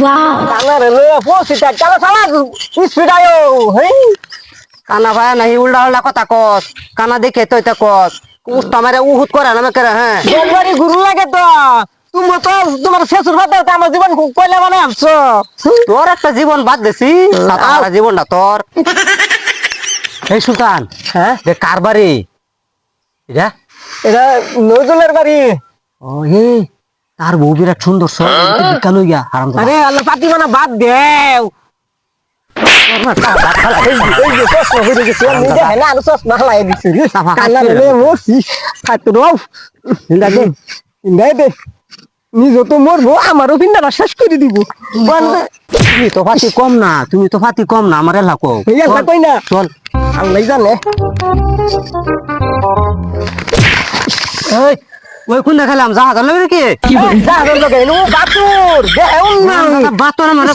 কানা রে লইয়া পৌঁছিতা চলো সালা স্পিড আয়ো হেই কানা ভাই নাহি উল্টা উল্টা কথা কস কানা দেখে তো এটা কস উস্তা মারে উহুত করে না করে হ্যাঁ ডেলিভারি গুরু লাগে তো তুমি তো তোমার শেষুর বাদ দাও আমার জীবন কইলা মানে আসছো তোর একটা জীবন বাদ দিছি সারা জীবনটা তোর এই সুলতান হ্যাঁ যে কার বাড়ি এটা এটা নজরুলের বাড়ি ও এই তার বউ বিরাট সুন্দর সব বিকাল হইয়া হারাম আরে আল্লাহ পাতি মানে বাদ দেও নিজ তো মরবো আমারও পিন্ডাটা শেষ করে দিব তুমি তো ফাতি কম না তুমি তো ফাতি কম না আমার এলাকা কই না চল আল্লাহ জানে ওই কোন দেখালাম জাহাজ লগে নাকি জাহাজ লগে নো বাতুর দেও না বাতুর মানে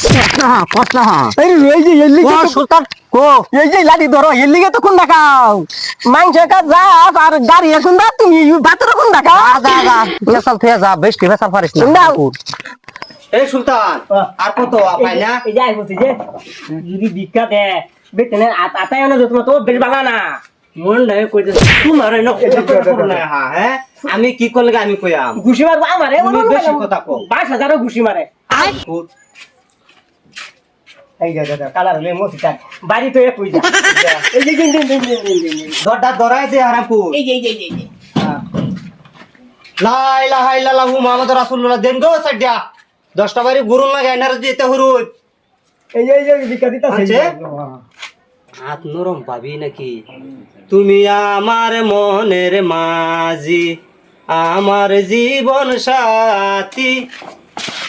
কষ্ট হ্যাঁ এই যে এলি ও সুলতান কো এই যে লাঠি ধরো এলি তো কোন দেখাও মাংস কা যা আর গাড়ি এখন দা তুমি বাতুর কোন দেখাও যা যা ফেসাল ফেয়া যা বেস্ট ফেসাল পারিস না এই সুলতান আর কত পাইলা এই যাই বলছি যে যদি ভিক্ষা দে বেতনে আতায় না তোমার তো বেশ বালা না মন নাই কইতে তোমার না করো না হ্যাঁ আমি কি করলে আমি কইয়াম ঘুষি মারবো আমারে বেশি কথা কও 22000 ঘুষি মারে এই যা দাদা কালার হলে মসিটা বাড়ি তো কই যা এই যে দিন দড়টা ধরাই দে হারামপুর এই যে লা ইলাহা ইল্লাল্লাহু মুহাম্মাদুর রাসূলুল্লাহ দেন গো সাইডা 10টা বাড়ি গুরুন লাগাই না দিতে হরুত এই যে বিকা দিতাছে হাত নরম পাবি নাকি তুমি আমার মনের মাঝি আমার জীবন সাথী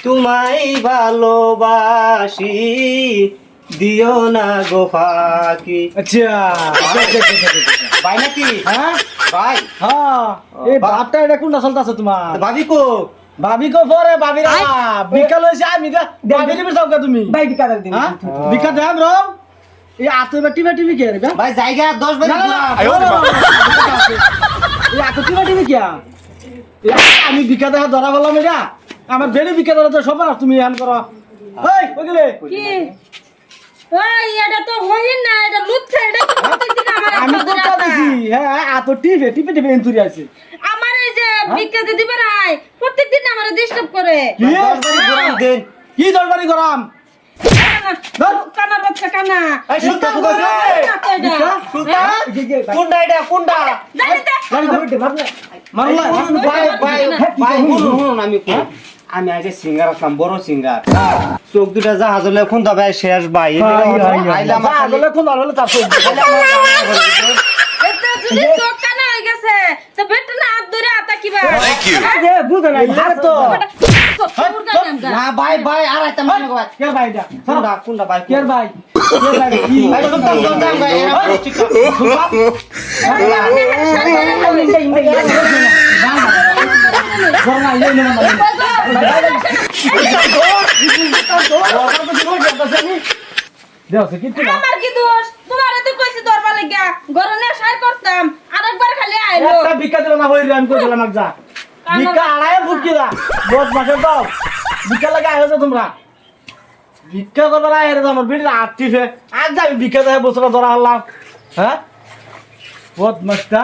তোমায় ভালোবাসি দিও না গো ফাঁকি আচ্ছা ভাই নাকি হ্যাঁ ভাই হ্যাঁ এই বাপটা এটা কোনটা চলতাছে তোমার ভাবি কো পরে ভাবিরা বিকাল হইছে আমি ভাবিরে বের যাওগা তুমি ভাই বিকা দিন বিকা দাম রো এই আতে বাটি কে রে ভাই জায়গা 10 বারি এই আতে বাটি কে আমি বিকা দেখা ধরা বললাম এটা আমার বেড়ে বিকা ধরা তো সব না তুমি আন করো এই কইলে কি ওই এটা তো হইন না এটা লুচ্ছে এটা তো প্রত্যেকদিন আমার আমি কথা দিছি হ্যাঁ আতে টিপে এন্তুরি আছে আমার এই যে বিকা যে দিবে রাই প্রত্যেকদিন আমারে ডিস্টার্ব করে কি 10 বারি গরম দেন কি 10 বারি গরম কানা বাচ্চা কানা এই সুলতান কোনটা এটা কোনটা আমি আগে সিঙ্গার আসলাম বড় সিঙ্গার চোখ দুটা জাহাজলে খুন দাবে শেষ ভাই জাহাজলে খুন দাবে তার চোখ কানা হয়ে গেছে তো বেটা না হাত ধরে আতা কি ভাই বুঝে না হাত তো না ভাই আর আইতা মানে কই কে ভাই এটা কোনটা ভাই কে ভাই কি ভাই তো দাম ভাই আমার কি দোষ তোমারে তো কইছি দরবা লাগা গরনে সার করতাম আরেকবার খালি আইলো একটা ভিক্ষা দিল না হই রান করে দিলাম যা ভিক্ষা আড়াই ফুটকিরা বহুত মাসে দাও ভিক্ষা লাগা আইছো তোমরা ভিক্ষা করবার আইরে আমার বিড়ি আটটিছে আজ যাই ভিক্ষা দেয় বছর ধরা হলাম হ্যাঁ বহুত মাসটা